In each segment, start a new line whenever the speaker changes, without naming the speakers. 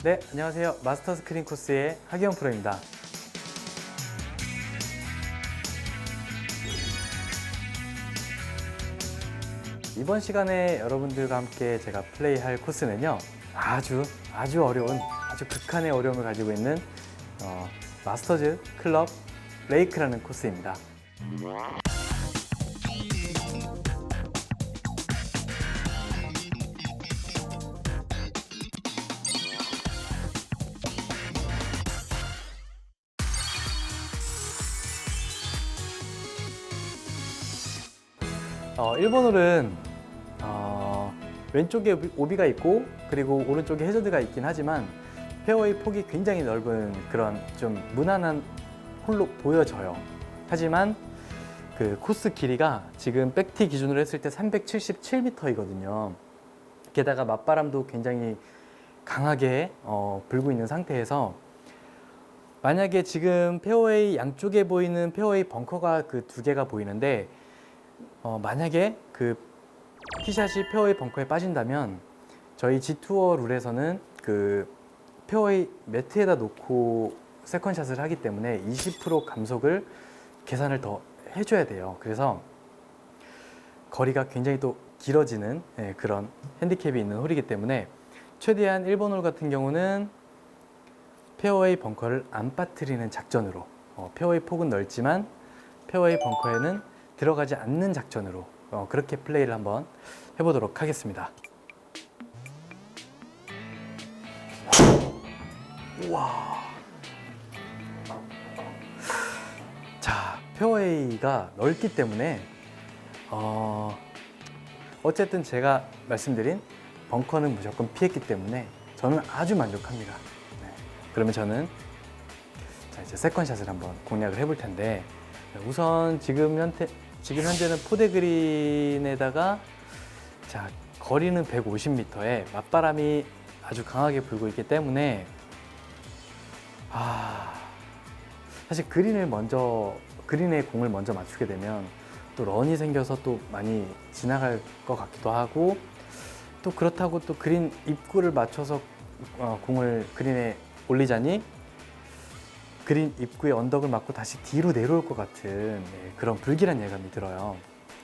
네, 안녕하세요. 마스터 스크린 코스의 하기영 프로입니다. 이번 시간에 여러분들과 함께 제가 플레이할 코스는요. 아주 어려운, 아주 극한의 어려움을 가지고 있는 마스터즈 클럽 레이크라는 코스입니다. 일본 홀은 왼쪽에 오비가 있고 그리고 오른쪽에 해저드가 있긴 하지만 페어웨이 폭이 굉장히 넓은 그런 좀 무난한 홀로 보여져요. 하지만 그 코스 길이가 지금 백티 기준으로 했을 때 377m이거든요. 게다가 맞바람도 굉장히 강하게 불고 있는 상태에서 만약에 지금 페어웨이 양쪽에 보이는 페어웨이 벙커가 그 두 개가 보이는데 만약에 그 티샷이 페어웨이 벙커에 빠진다면 저희 G투어 룰에서는 그 페어웨이 매트에다 놓고 세컨샷을 하기 때문에 20% 감속을 계산을 더 해줘야 돼요. 그래서 거리가 굉장히 또 길어지는 그런 핸디캡이 있는 홀이기 때문에 최대한 1번 홀 같은 경우는 페어웨이 벙커를 안 빠뜨리는 작전으로 페어웨이 폭은 넓지만 페어웨이 벙커에는 들어가지 않는 작전으로 그렇게 플레이를 한번 해보도록 하겠습니다. 우와. 자, 페어웨이가 넓기 때문에 어쨌든 제가 말씀드린 벙커는 무조건 피했기 때문에 저는 아주 만족합니다. 네. 그러면 저는 자, 이제 세컨샷을 한번 공략을 해볼 텐데 우선 지금 현재는 포대 그린에다가 자, 거리는 150m에 맞바람이 아주 강하게 불고 있기 때문에 사실 그린에 공을 먼저 맞추게 되면 또 런이 생겨서 또 많이 지나갈 것 같기도 하고 또 그렇다고 또 그린 입구를 맞춰서 공을 그린에 올리자니 그린 입구에 언덕을 맞고 다시 뒤로 내려올 것 같은 그런 불길한 예감이 들어요.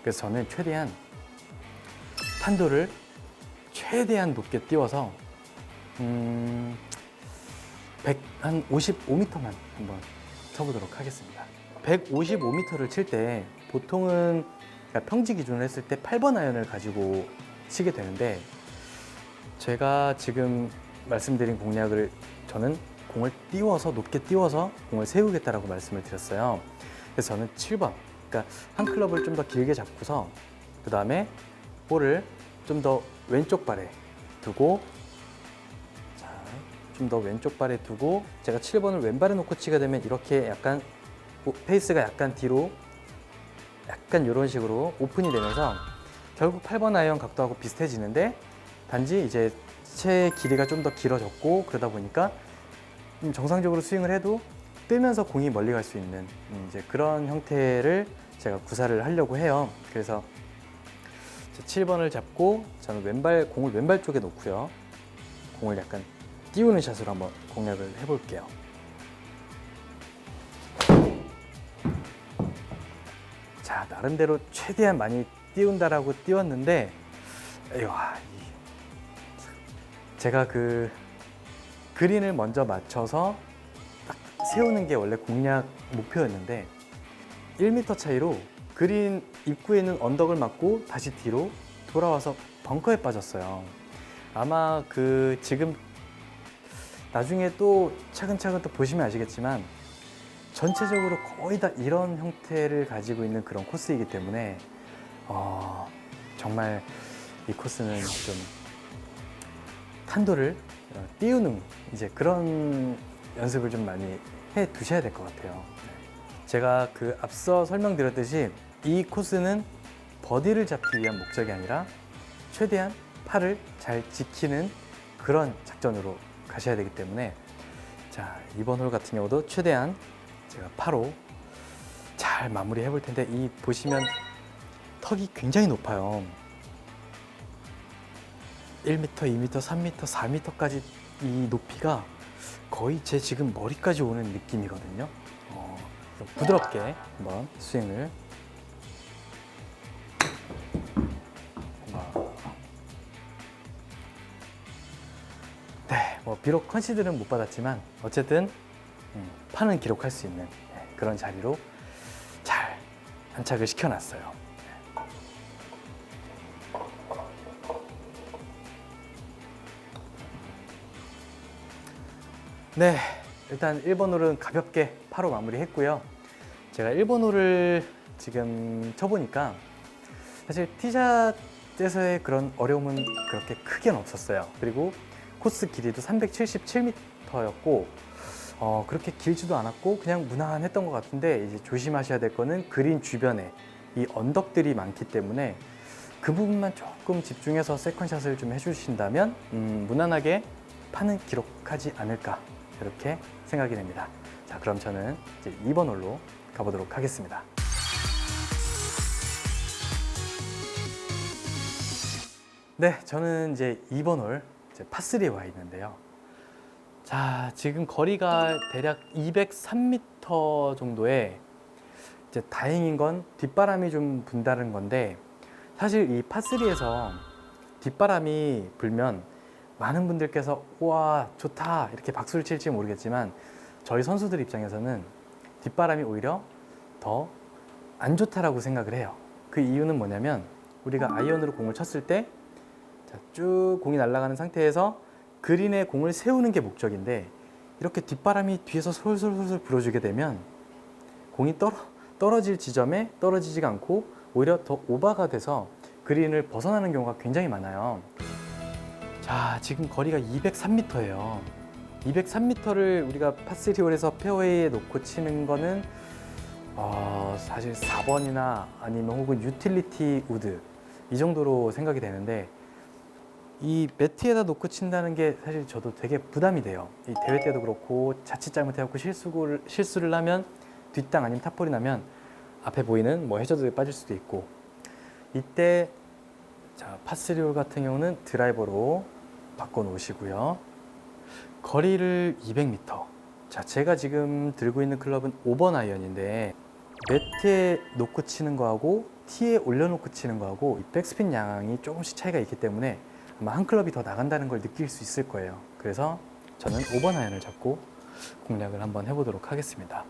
그래서 저는 최대한 탄도를 최대한 높게 띄워서 한 55m만 한번 쳐보도록 하겠습니다. 155m를 칠 때 보통은 평지 기준으로 했을 때 8번 아이언을 가지고 치게 되는데 제가 지금 말씀드린 공략을 저는 공을 높게 띄워서 공을 세우겠다라고 말씀을 드렸어요. 그래서 저는 7번, 그러니까 한 클럽을 좀 더 길게 잡고서 그 다음에 볼을 좀 더 왼쪽 발에 두고 좀 더 왼쪽 발에 두고 제가 7번을 왼발에 놓고 치게 되면 이렇게 약간 페이스가 약간 뒤로 약간 이런 식으로 오픈이 되면서 결국 8번 아이언 각도하고 비슷해지는데 단지 이제 채 길이가 좀 더 길어졌고 그러다 보니까 정상적으로 스윙을 해도 뜨면서 공이 멀리 갈 수 있는 이제 그런 형태를 제가 구사를 하려고 해요. 그래서 7번을 잡고 저는 공을 왼발 쪽에 놓고요. 공을 약간 띄우는 샷으로 한번 공략을 해볼게요. 자, 나름대로 최대한 많이 띄운다라고 띄웠는데 제가 그 그린을 먼저 맞춰서 딱 세우는 게 원래 공략 목표였는데 1m 차이로 그린 입구에 있는 언덕을 맞고 다시 뒤로 돌아와서 벙커에 빠졌어요. 아마 지금 나중에 또 차근차근 또 보시면 아시겠지만 전체적으로 거의 다 이런 형태를 가지고 있는 그런 코스이기 때문에 정말 이 코스는 좀 탄도를 띄우는 이제 그런 연습을 좀 많이 해 두셔야 될 것 같아요. 제가 앞서 설명드렸듯이 이 코스는 버디를 잡기 위한 목적이 아니라 최대한 팔을 잘 지키는 그런 작전으로 가셔야 되기 때문에 자, 이번 홀 같은 경우도 최대한 제가 파로 잘 마무리 해볼 텐데 보시면 턱이 굉장히 높아요. 1m, 2m, 3m, 4m까지 이 높이가 거의 제 지금 머리까지 오는 느낌이거든요. 부드럽게 한번 스윙을 네, 뭐 비록 컨시드는 못 받았지만 어쨌든 파는 기록할 수 있는 그런 자리로 잘 안착을 시켜놨어요. 네, 일단 1번 홀은 가볍게 파로 마무리했고요. 제가 1번 홀을 지금 쳐보니까 사실 티샷에서의 그런 어려움은 그렇게 크게는 없었어요. 그리고 코스 길이도 377m였고 그렇게 길지도 않았고 그냥 무난했던 것 같은데, 이제 조심하셔야 될 거는 그린 주변에 이 언덕들이 많기 때문에 그 부분만 조금 집중해서 세컨샷을 좀 해주신다면 무난하게 파는 기록하지 않을까, 이렇게 생각이 됩니다. 자, 그럼 저는 이제 2번 홀로 가보도록 하겠습니다. 네, 저는 이제 2번 홀 파3에 와 있는데요. 자, 지금 거리가 대략 203m 정도에, 이제 다행인 건 뒷바람이 좀 분다는 건데, 사실 이 파3에서 뒷바람이 불면 많은 분들께서 우와 좋다 이렇게 박수를 칠지 모르겠지만, 저희 선수들 입장에서는 뒷바람이 오히려 더 안 좋다라고 생각을 해요. 그 이유는 뭐냐면, 우리가 아이언으로 공을 쳤을 때 쭉 공이 날아가는 상태에서 그린에 공을 세우는 게 목적인데, 이렇게 뒷바람이 뒤에서 솔솔솔솔 불어주게 되면 공이 떨어질 지점에 떨어지지가 않고 오히려 더 오버가 돼서 그린을 벗어나는 경우가 굉장히 많아요. 자, 지금 거리가 203m예요. 203m를 우리가 파3홀에서 페어웨이에 놓고 치는 거는 사실 4번이나 아니면 혹은 유틸리티 우드 이 정도로 생각이 되는데, 이 매트에다 놓고 친다는 게 사실 저도 되게 부담이 돼요. 이 대회 때도 그렇고 자칫 잘못해갖고 실수를 하면 뒷땅 아니면 탑볼이 나면 앞에 보이는 뭐 해저드에 빠질 수도 있고, 이때 자, 파3홀 같은 경우는 드라이버로 바꿔 놓으시고요. 거리를 200m. 자, 제가 지금 들고 있는 클럽은 5번 아이언인데, 매트에 놓고 치는 거하고 티에 올려놓고 치는 거하고 이 백스핀 양이 조금씩 차이가 있기 때문에 아마 한 클럽이 더 나간다는 걸 느낄 수 있을 거예요. 그래서 저는 5번 아이언을 잡고 공략을 한번 해보도록 하겠습니다.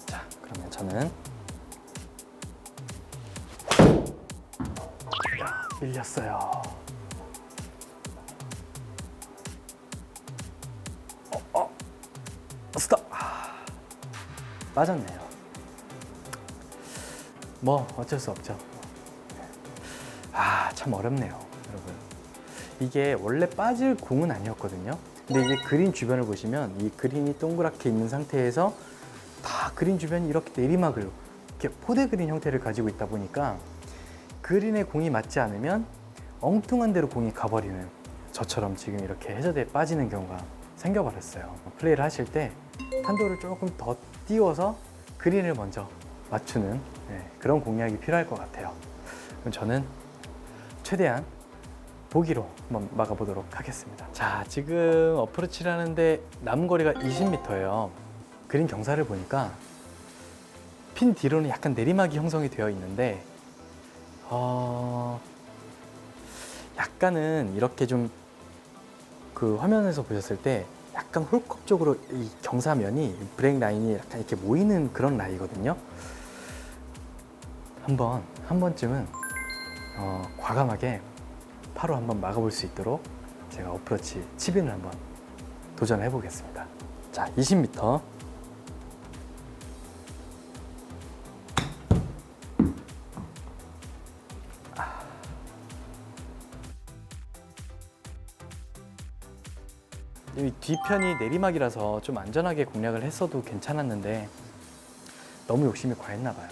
자, 그러면 저는 밀렸어요. 스톱. 빠졌네요. 뭐 어쩔 수 없죠. 참 어렵네요, 여러분. 이게 원래 빠질 공은 아니었거든요. 근데 이제 그린 주변을 보시면 이 그린이 동그랗게 있는 상태에서 다 그린 주변이 이렇게 내리막을, 이렇게 포대 그린 형태를 가지고 있다 보니까 그린에 공이 맞지 않으면 엉뚱한 데로 공이 가버리는, 저처럼 지금 이렇게 해저드에 빠지는 경우가 생겨버렸어요. 플레이를 하실 때 탄도를 조금 더 띄워서 그린을 먼저 맞추는 그런 공략이 필요할 것 같아요. 그럼 저는 최대한 보기로 한번 막아보도록 하겠습니다. 자, 지금 어프로치를 하는데 남은 거리가 20m예요. 그린 경사를 보니까 핀 뒤로는 약간 내리막이 형성이 되어 있는데, 약간은 이렇게 좀 그 화면에서 보셨을 때 약간 홀컵 쪽으로 이 경사면이, 브레이크 라인이 약간 이렇게 모이는 그런 라이거든요. 한 번쯤은 과감하게 파로 한번 막아볼 수 있도록 제가 어프로치 치빈을 한번 도전해 보겠습니다. 자, 20m. 이 뒤편이 내리막이라서 좀 안전하게 공략을 했어도 괜찮았는데 너무 욕심이 과했나 봐요.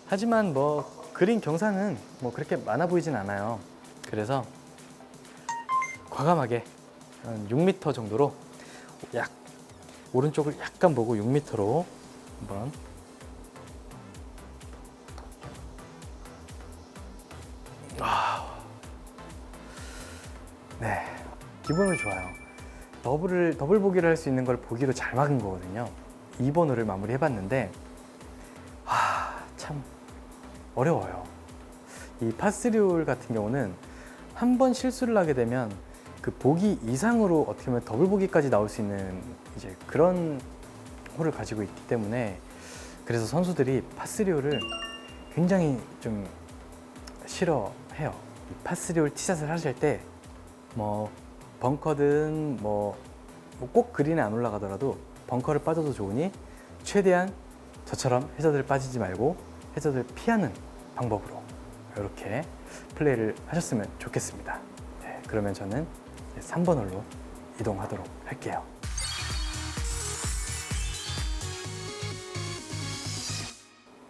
하지만 뭐 그린 경사는 뭐 그렇게 많아 보이진 않아요. 그래서 과감하게 한 6m 정도로, 오른쪽을 약간 보고 6m로 한번 네, 기분은 좋아요. 더블 보기를 할 수 있는 걸 보기로 잘 막은 거거든요. 2번 홀을 마무리 해봤는데 참 어려워요. 이 파3홀 같은 경우는 한 번 실수를 하게 되면 그 보기 이상으로 어떻게 보면 더블 보기까지 나올 수 있는 이제 그런 홀을 가지고 있기 때문에, 그래서 선수들이 파3홀을 굉장히 좀 싫어해요. 이 파3홀 티샷을 하실 때 뭐 벙커든 뭐 꼭 그린에 안 올라가더라도 벙커를 빠져도 좋으니 최대한 저처럼 해저드를 빠지지 말고 해저드를 피하는 방법으로 이렇게 플레이를 하셨으면 좋겠습니다. 네, 그러면 저는 3번 홀로 이동하도록 할게요.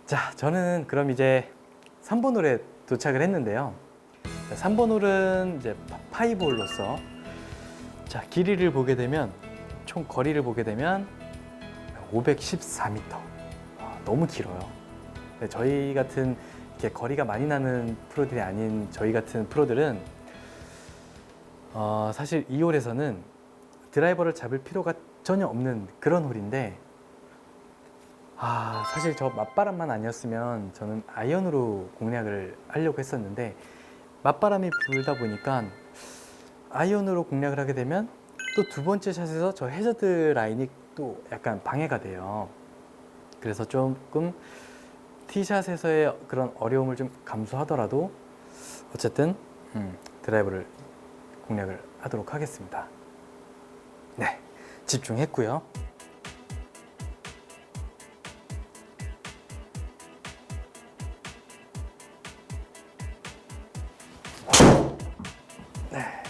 자, 저는 그럼 이제 3번 홀에 도착을 했는데요. 3번 홀은 이제 파5홀로서 자, 길이를 보게 되면, 총 거리를 보게 되면 514m. 너무 길어요. 저희 같은 이렇게 거리가 많이 나는 프로들이 아닌 저희 같은 프로들은 사실 이 홀에서는 드라이버를 잡을 필요가 전혀 없는 그런 홀인데, 사실 저 맞바람만 아니었으면 저는 아이언으로 공략을 하려고 했었는데, 맞바람이 불다 보니까 아이언으로 공략을 하게 되면 또 두 번째 샷에서 저 해저드 라인이 또 약간 방해가 돼요. 그래서 조금 티샷에서의 그런 어려움을 좀 감수하더라도 어쨌든 드라이버를 공략을 하도록 하겠습니다. 네, 집중했고요. 네.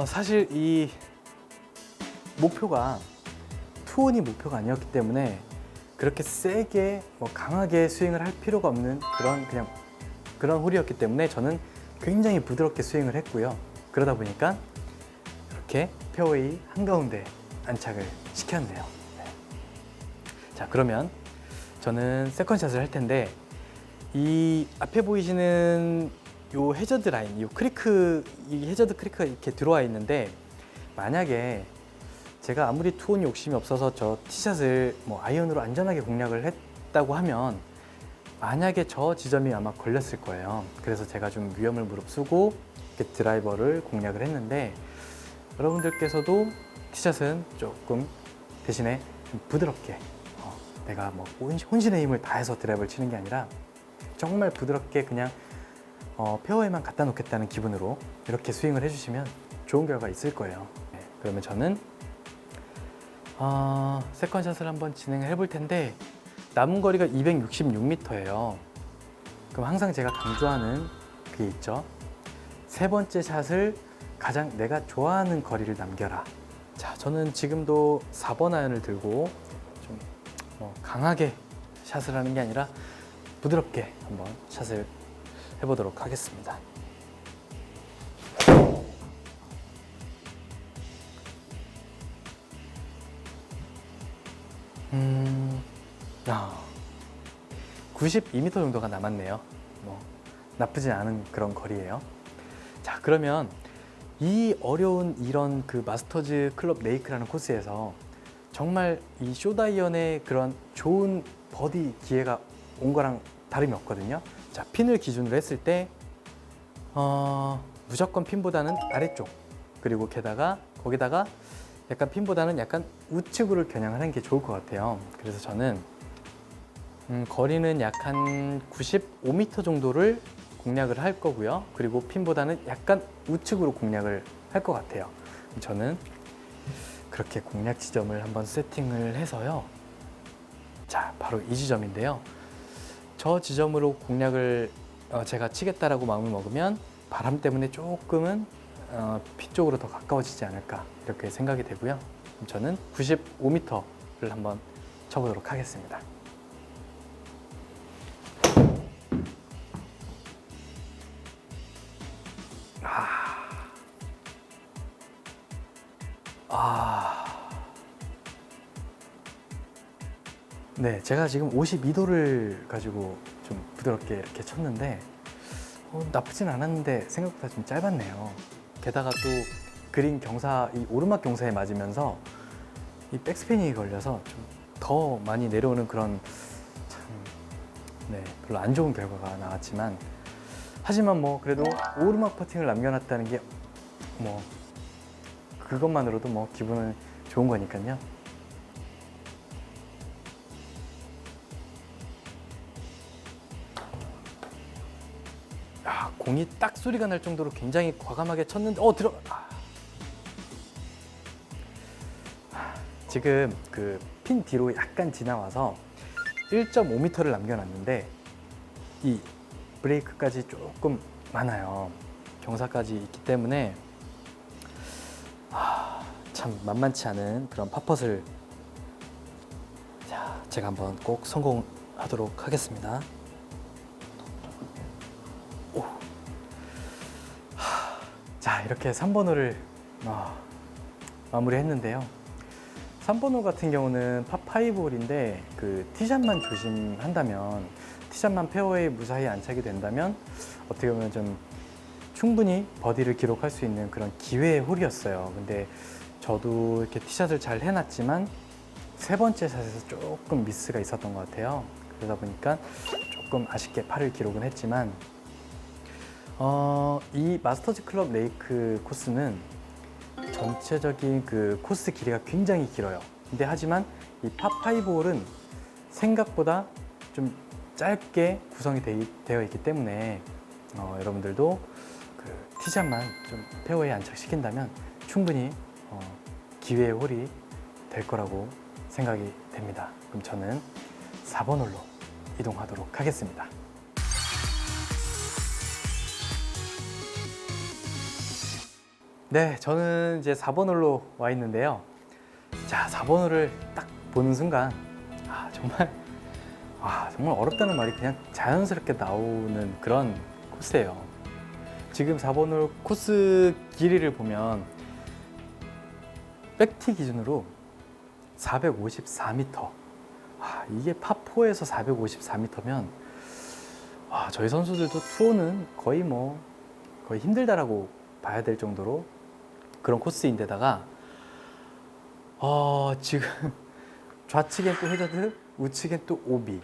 사실 이 목표가 투혼이 목표가 아니었기 때문에 그렇게 세게 강하게 스윙을 할 필요가 없는 그런 홀이었기 때문에 저는 굉장히 부드럽게 스윙을 했고요. 그러다 보니까 이렇게 페어웨이 한가운데 안착을 시켰네요. 네. 자, 그러면 저는 세컨샷을 할 텐데, 이 앞에 보이시는 요 해저드 라인, 이 해저드 크리크가 이렇게 들어와 있는데, 만약에 제가 아무리 투혼 욕심이 없어서 저 티샷을 아이언으로 안전하게 공략을 했다고 하면 만약에 저 지점이 아마 걸렸을 거예요. 그래서 제가 좀 위험을 무릅쓰고 이렇게 드라이버를 공략을 했는데, 여러분들께서도 티샷은 조금 대신에 좀 부드럽게 내가 혼신의 힘을 다해서 드라이버를 치는 게 아니라 정말 부드럽게 그냥 페어웨이만 갖다 놓겠다는 기분으로 이렇게 스윙을 해주시면 좋은 결과 있을 거예요. 네, 그러면 저는 세컨샷을 한번 진행을 해볼 텐데, 남은 거리가 266m예요. 그럼 항상 제가 강조하는 그게 있죠. 세 번째 샷을 가장 내가 좋아하는 거리를 남겨라. 자, 저는 지금도 4번 아이언을 들고 좀 강하게 샷을 하는 게 아니라 부드럽게 한번 샷을 해보도록 하겠습니다. 아, 92m 정도가 남았네요. 나쁘지 않은 그런 거리예요. 자, 그러면 이 어려운 이런 그 마스터즈 클럽 레이크라는 코스에서 정말 이 숏아이언의 그런 좋은 버디 기회가 온 거랑 다름이 없거든요. 자, 핀을 기준으로 했을 때 무조건 핀보다는 아래쪽, 그리고 거기다가 약간 핀보다는 약간 우측으로 겨냥하는 게 좋을 것 같아요. 그래서 저는 거리는 약 한 95m 정도를 공략을 할 거고요. 그리고 핀보다는 약간 우측으로 공략을 할 것 같아요. 저는 그렇게 공략 지점을 한번 세팅을 해서요. 자, 바로 이 지점인데요. 저 지점으로 공략을 제가 치겠다라고 마음을 먹으면 바람 때문에 조금은 핀 쪽으로 더 가까워지지 않을까 이렇게 생각이 되고요. 저는 95m를 한번 쳐보도록 하겠습니다. 네, 제가 지금 52도를 가지고 좀 부드럽게 이렇게 쳤는데 나쁘진 않았는데 생각보다 좀 짧았네요. 게다가 또 그린 경사, 이 오르막 경사에 맞으면서 이 백스핀이 걸려서 좀 더 많이 내려오는 그런 참, 네, 별로 안 좋은 결과가 나왔지만, 하지만 뭐 그래도 오르막 퍼팅을 남겨놨다는 게 뭐 그것만으로도 뭐 기분은 좋은 거니까요. 공이 딱 소리가 날 정도로 굉장히 과감하게 쳤는데 지금 그 핀 뒤로 약간 지나와서 1.5m를 남겨놨는데 이 브레이크까지 조금 많아요. 경사까지 있기 때문에 참 만만치 않은 그런 팝펫을 제가 한번 꼭 성공하도록 하겠습니다. 자, 이렇게 3번 홀을 마무리했는데요. 3번 홀 같은 경우는 파5 홀인데 그 티샷만 조심한다면, 티샷만 페어웨이 무사히 안착이 된다면 어떻게 보면 좀 충분히 버디를 기록할 수 있는 그런 기회의 홀이었어요. 근데 저도 이렇게 티샷을 잘 해놨지만 세 번째 샷에서 조금 미스가 있었던 것 같아요. 그러다 보니까 조금 아쉽게 파를 기록은 했지만, 이 마스터즈 클럽 레이크 코스는 전체적인 그 코스 길이가 굉장히 길어요. 근데 하지만 이 파5 홀은 생각보다 좀 짧게 구성이 되어 있기 때문에 여러분들도 그 티샷만 좀 페어웨이에 안착시킨다면 충분히 기회의 홀이 될 거라고 생각이 됩니다. 그럼 저는 4번 홀로 이동하도록 하겠습니다. 네, 저는 이제 4번 홀로 와 있는데요. 자, 4번 홀을 딱 보는 순간 정말 어렵다는 말이 그냥 자연스럽게 나오는 그런 코스예요. 지금 4번 홀 코스 길이를 보면 백티 기준으로 454m. 이게 파4에서 454m면 저희 선수들도 투어는 거의 힘들다라고 봐야 될 정도로 그런 코스인데다가 지금 좌측엔 또 해저드, 우측엔 또 오비,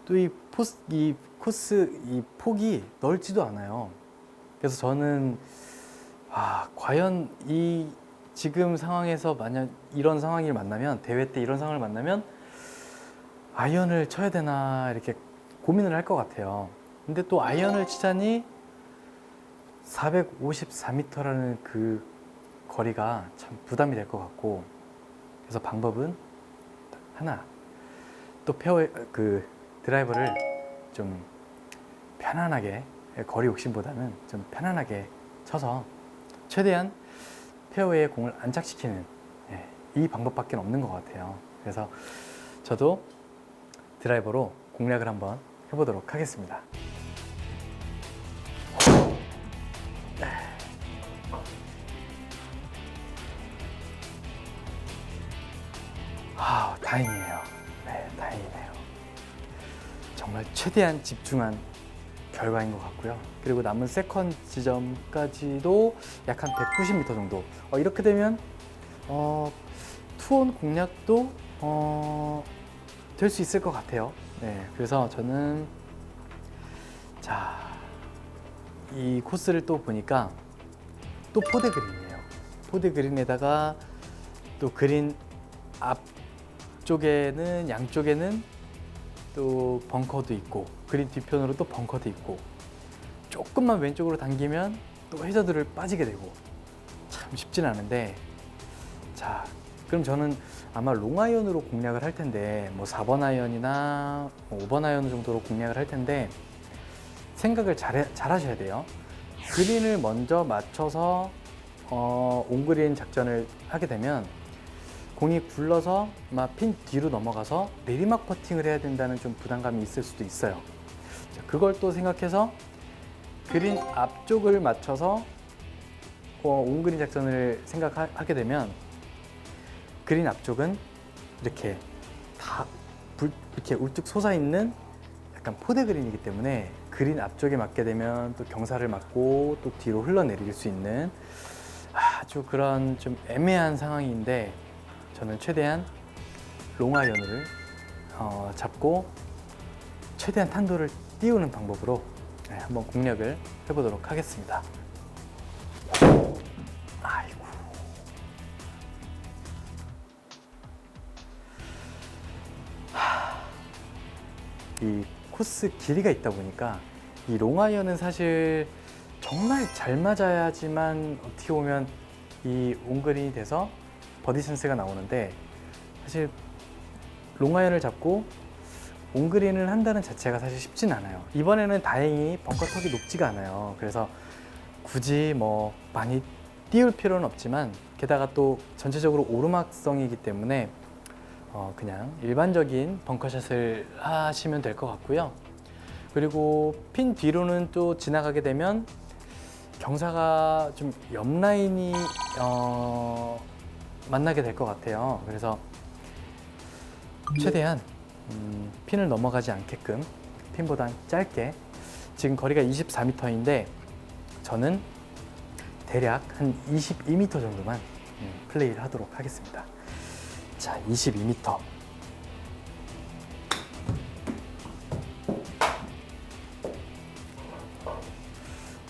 또 이 코스 이 폭이 넓지도 않아요. 그래서 저는 과연 이 지금 상황에서 만약 이런 상황을 만나면, 대회 때 이런 상황을 만나면 아이언을 쳐야 되나 이렇게 고민을 할 것 같아요. 근데 또 아이언을 치자니 454m라는 그 거리가 참 부담이 될 것 같고, 그래서 방법은 하나, 또 그 드라이버를 좀 편안하게, 거리 욕심보다는 좀 편안하게 쳐서 최대한 페어웨이에 공을 안착시키는 이 방법밖에 없는 것 같아요. 그래서 저도 드라이버로 공략을 한번 해보도록 하겠습니다. 다행이에요. 네, 다행이네요. 정말 최대한 집중한 결과인 것 같고요. 그리고 남은 세컨 지점까지도 약 한 190m 정도. 이렇게 되면 투혼 공략도 될 수 있을 것 같아요. 네, 그래서 저는 이 코스를 또 보니까 또 포대 그린이에요. 포대 그린에다가 또 그린 앞쪽에는, 양쪽에는 또 벙커도 있고, 그린 뒤편으로 또 벙커도 있고, 조금만 왼쪽으로 당기면 또 해저드를 빠지게 되고, 참 쉽진 않은데, 자, 그럼 저는 아마 롱아이언으로 공략을 할 텐데, 4번 아이언이나 5번 아이언 정도로 공략을 할 텐데, 생각을 잘 하셔야 돼요. 그린을 먼저 맞춰서 온그린 작전을 하게 되면 공이 굴러서 핀 뒤로 넘어가서 내리막 퍼팅을 해야 된다는 좀 부담감이 있을 수도 있어요. 그걸 또 생각해서 그린 앞쪽을 맞춰서 온그린 작전을 생각하게 되면, 그린 앞쪽은 이렇게 다 이렇게 울쭉 솟아있는 약간 포대 그린이기 때문에 그린 앞쪽에 맞게 되면 또 경사를 맞고 또 뒤로 흘러내릴 수 있는 아주 그런 좀 애매한 상황인데, 저는 최대한 롱아이언을 잡고 최대한 탄도를 띄우는 방법으로 한번 공략을 해보도록 하겠습니다. 아이고. 이 코스 길이가 있다 보니까 이 롱아이언은 사실 정말 잘 맞아야지만 어떻게 보면 이 온그린이 돼서 버디 찬스가 나오는데, 사실 롱아이언을 잡고 온그린을 한다는 자체가 사실 쉽진 않아요. 이번에는 다행히 벙커 턱이 높지가 않아요. 그래서 굳이 뭐 많이 띄울 필요는 없지만, 게다가 또 전체적으로 오르막성이기 때문에 그냥 일반적인 벙커샷을 하시면 될 것 같고요. 그리고 핀 뒤로는 또 지나가게 되면 경사가 좀 옆라인이 만나게 될 것 같아요. 그래서 최대한 핀을 넘어가지 않게끔 핀보단 짧게, 지금 거리가 24m인데 저는 대략 한 22m 정도만 플레이를 하도록 하겠습니다. 자, 22m.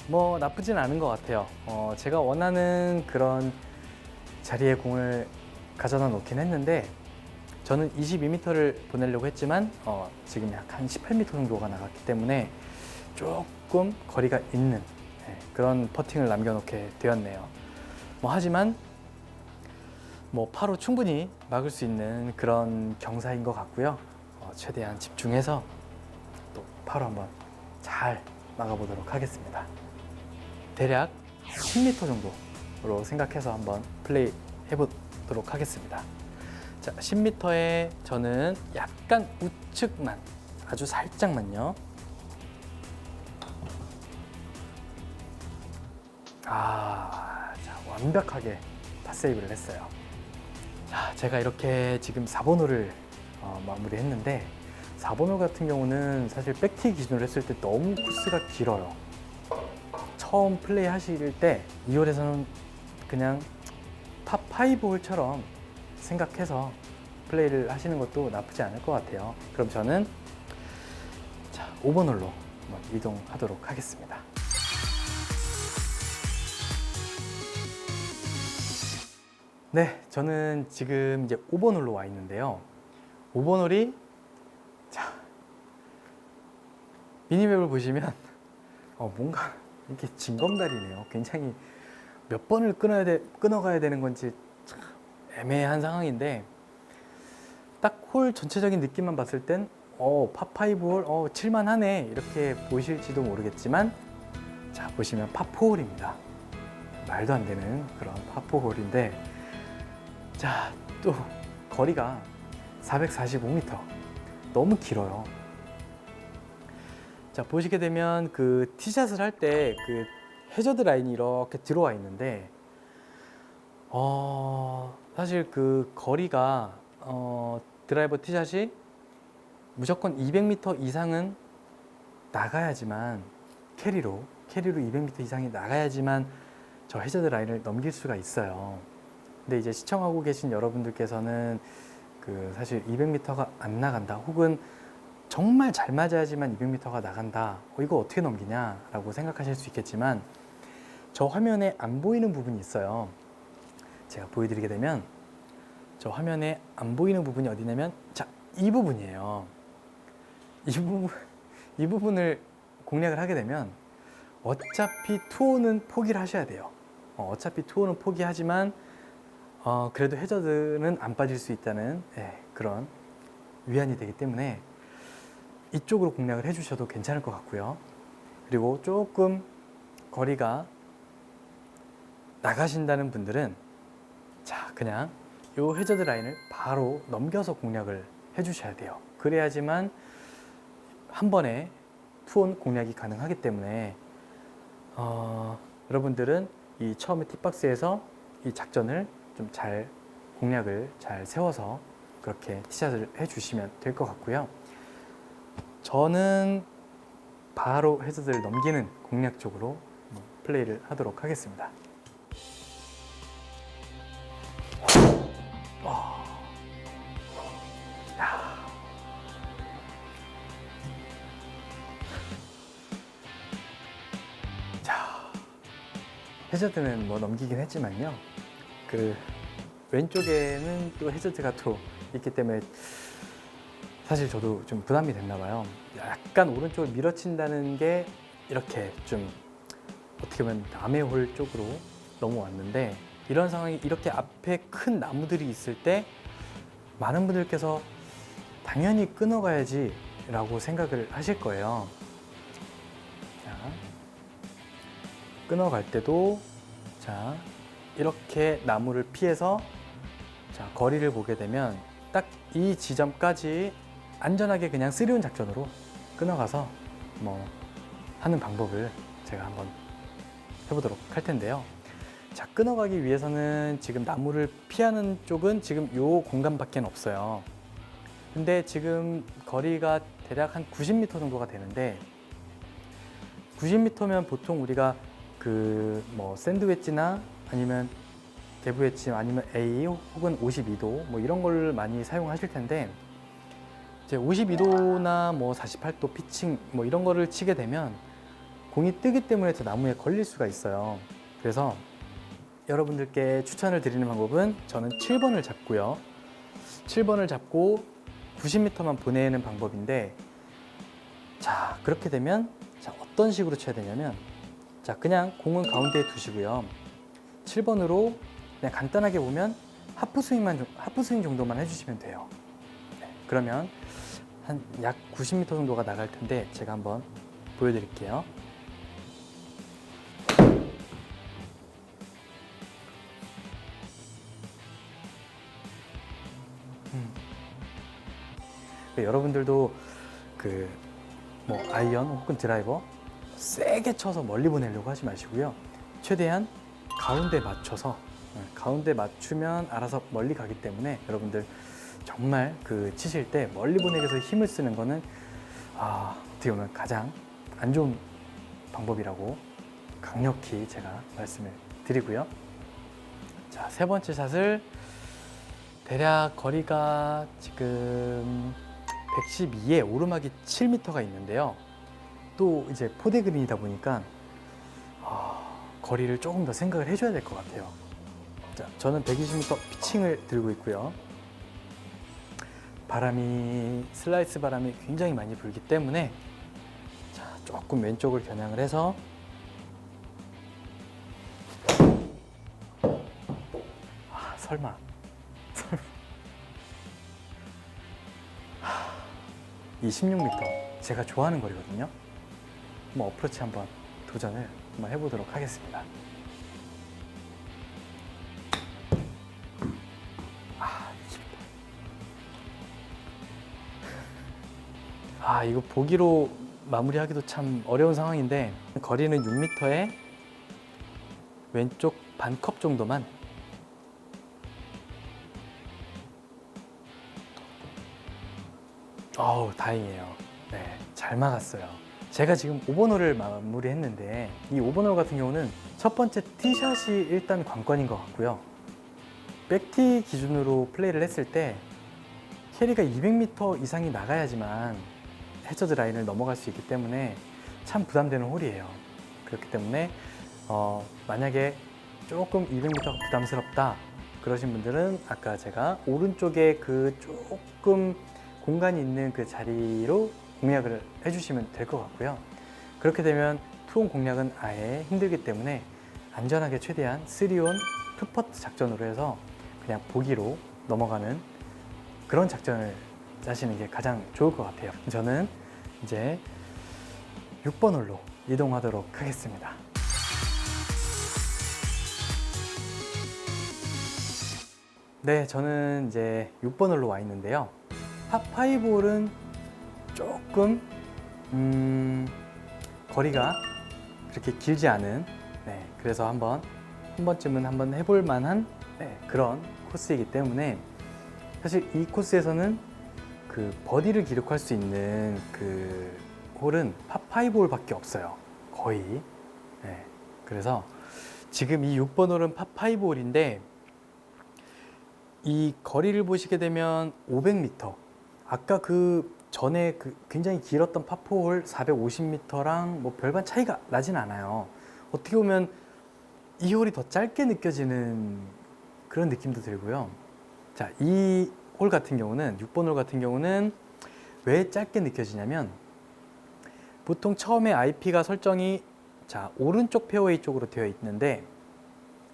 뭐 나쁘진 않은 것 같아요. 제가 원하는 그런 자리에 공을 가져다 놓긴 했는데, 저는 22m를 보내려고 했지만 지금 약 한 18m 정도가 나갔기 때문에 조금 거리가 있는 그런 퍼팅을 남겨놓게 되었네요. 뭐 하지만 뭐 파로 충분히 막을 수 있는 그런 경사인 것 같고요. 최대한 집중해서 또 파로 한번 잘 막아보도록 하겠습니다. 대략 10m 정도로 생각해서 한번 플레이 해보도록 하겠습니다. 자, 10m에 저는 약간 우측만, 아주 살짝만요. 자, 완벽하게 팟세이브를 했어요. 자, 제가 이렇게 지금 4번 홀을 마무리했는데, 4번 홀 같은 경우는 사실 백티 기준으로 했을 때 너무 코스가 길어요. 처음 플레이 하실 때 이 홀에서는 그냥 파5 홀처럼 생각해서 플레이를 하시는 것도 나쁘지 않을 것 같아요. 그럼 저는 자, 5번 홀로 한번 이동하도록 하겠습니다. 네, 저는 지금 이제 5번 홀로 와 있는데요. 5번 홀이, 자, 미니맵을 보시면 뭔가 이렇게 징검다리네요. 굉장히 몇 번을 끊어가야 되는 건지 참 애매한 상황인데, 딱 홀 전체적인 느낌만 봤을 땐 파5 홀 칠만하네 이렇게 보실지도 모르겠지만, 자, 보시면 파4 홀입니다. 말도 안 되는 그런 파4 홀인데, 자, 또 거리가 445m, 너무 길어요. 자, 보시게 되면 그 티샷을 할 때 그 해저드 라인이 이렇게 들어와 있는데, 사실 그 거리가 드라이버 티샷이 무조건 200m 이상은 나가야지만, 캐리로 200m 이상이 나가야지만 저 해저드 라인을 넘길 수가 있어요. 근데 이제 시청하고 계신 여러분들께서는 그 사실 200m가 안 나간다, 혹은 정말 잘 맞아야지만 200m가 나간다, 이거 어떻게 넘기냐 라고 생각하실 수 있겠지만, 저 화면에 안 보이는 부분이 있어요. 제가 보여드리게 되면, 저 화면에 안 보이는 부분이 어디냐면, 자, 이 부분이에요. 이 부분을 공략을 하게 되면 어차피 투혼은 포기를 하셔야 돼요. 어차피 투혼은 포기하지만 그래도 해저드는 안 빠질 수 있다는 그런 위안이 되기 때문에 이쪽으로 공략을 해주셔도 괜찮을 것 같고요. 그리고 조금 거리가 나가신다는 분들은 자, 그냥 이 해저드 라인을 바로 넘겨서 공략을 해주셔야 돼요. 그래야지만 한 번에 투혼 공략이 가능하기 때문에 여러분들은 이 처음에 팁박스에서 이 작전을 좀 잘 공략을 잘 세워서 그렇게 티샷을 해주시면 될 것 같고요. 저는 바로 해저드를 넘기는 공략 쪽으로 플레이를 하도록 하겠습니다. 해저드는 뭐 넘기긴 했지만요. 그 왼쪽에는 또 해저드가 또 있기 때문에 사실 저도 좀 부담이 됐나 봐요. 약간 오른쪽을 밀어친다는 게 이렇게 좀 어떻게 보면 남의 홀 쪽으로 넘어왔는데, 이런 상황이 이렇게 앞에 큰 나무들이 있을 때 많은 분들께서 당연히 끊어가야지 라고 생각을 하실 거예요. 자, 끊어갈 때도 자 이렇게 나무를 피해서 자 거리를 보게 되면 딱 이 지점까지 안전하게 그냥 3온 작전으로 끊어가서 뭐 하는 방법을 제가 한번 해보도록 할 텐데요. 자, 끊어가기 위해서는 지금 나무를 피하는 쪽은 지금 요 공간밖에 없어요. 근데 지금 거리가 대략 한 90m 정도가 되는데, 90m면 보통 우리가 그 뭐 샌드 웨지나 아니면 대부 웨지 아니면 A 혹은 52도 뭐 이런 걸 많이 사용하실 텐데, 이제 52도나 뭐 48도 피칭 뭐 이런 거를 치게 되면 공이 뜨기 때문에 저 나무에 걸릴 수가 있어요. 그래서 여러분들께 추천을 드리는 방법은 저는 7번을 잡고요. 7번을 잡고 90m만 보내는 방법인데, 자 그렇게 되면 자 어떤 식으로 쳐야 되냐면, 자 그냥 공은 가운데에 두시고요. 7번으로 그냥 간단하게 보면 하프 스윙 정도만 해주시면 돼요. 네, 그러면 한 약 90m 정도가 나갈 텐데 제가 한번 보여드릴게요. 여러분들도 그 뭐 아이언 혹은 드라이버 세게 쳐서 멀리 보내려고 하지 마시고요. 최대한 가운데 맞춰서, 가운데 맞추면 알아서 멀리 가기 때문에 여러분들 정말 그 치실 때 멀리 보내기 위해서 힘을 쓰는 거는 어떻게 보면 가장 안 좋은 방법이라고 강력히 제가 말씀을 드리고요. 자, 세 번째 샷을 대략 거리가 지금 112에 오르막이 7m가 있는데요. 또 이제 포대 그린이다 보니까 거리를 조금 더 생각을 해줘야 될 것 같아요. 자, 저는 120m 피칭을 들고 있고요. 바람이 슬라이스 바람이 굉장히 많이 불기 때문에 자, 조금 왼쪽을 겨냥을 해서 설마 16m 제가 좋아하는 거리거든요. 한번 어프로치 한번 도전을 한번 해보도록 하겠습니다. 이거 보기로 마무리하기도 참 어려운 상황인데, 거리는 6m에 왼쪽 반컵 정도만. 다행이에요. 네, 잘 막았어요. 제가 지금 5번홀을 마무리했는데, 이 5번홀 같은 경우는 첫 번째 티샷이 일단 관건인 것 같고요. 백티 기준으로 플레이를 했을 때 캐리가 200m 이상이 나가야지만 해저드 라인을 넘어갈 수 있기 때문에 참 부담되는 홀이에요. 그렇기 때문에 만약에 조금 200m가 부담스럽다 그러신 분들은 아까 제가 오른쪽에 그 조금 공간이 있는 그 자리로 공략을 해주시면 될 것 같고요. 그렇게 되면 투혼 공략은 아예 힘들기 때문에 안전하게 최대한 3온 투퍼트 작전으로 해서 그냥 보기로 넘어가는 그런 작전을 짜시는 게 가장 좋을 것 같아요. 저는 이제 6번 홀로 이동하도록 하겠습니다. 네, 저는 이제 6번 홀로 와 있는데요. 파5 홀은 조금 거리가 그렇게 길지 않은, 그래서 한 번쯤은 한번 해볼 만한 그런 코스이기 때문에, 사실 이 코스에서는 그 버디를 기록할 수 있는 그 홀은 파5 홀밖에 없어요. 거의. 네. 그래서 지금 이 6번 홀은 파5 홀인데 이 거리를 보시게 되면 500m. 아까 그 전에 그 굉장히 길었던 파4홀 450m랑 뭐 별반 차이가 나진 않아요. 어떻게 보면 이 홀이 더 짧게 느껴지는 그런 느낌도 들고요. 자, 이 홀 같은 경우는 6번 홀 같은 경우는 왜 짧게 느껴지냐면 보통 처음에 IP가 설정이 자, 오른쪽 페어웨이 쪽으로 되어 있는데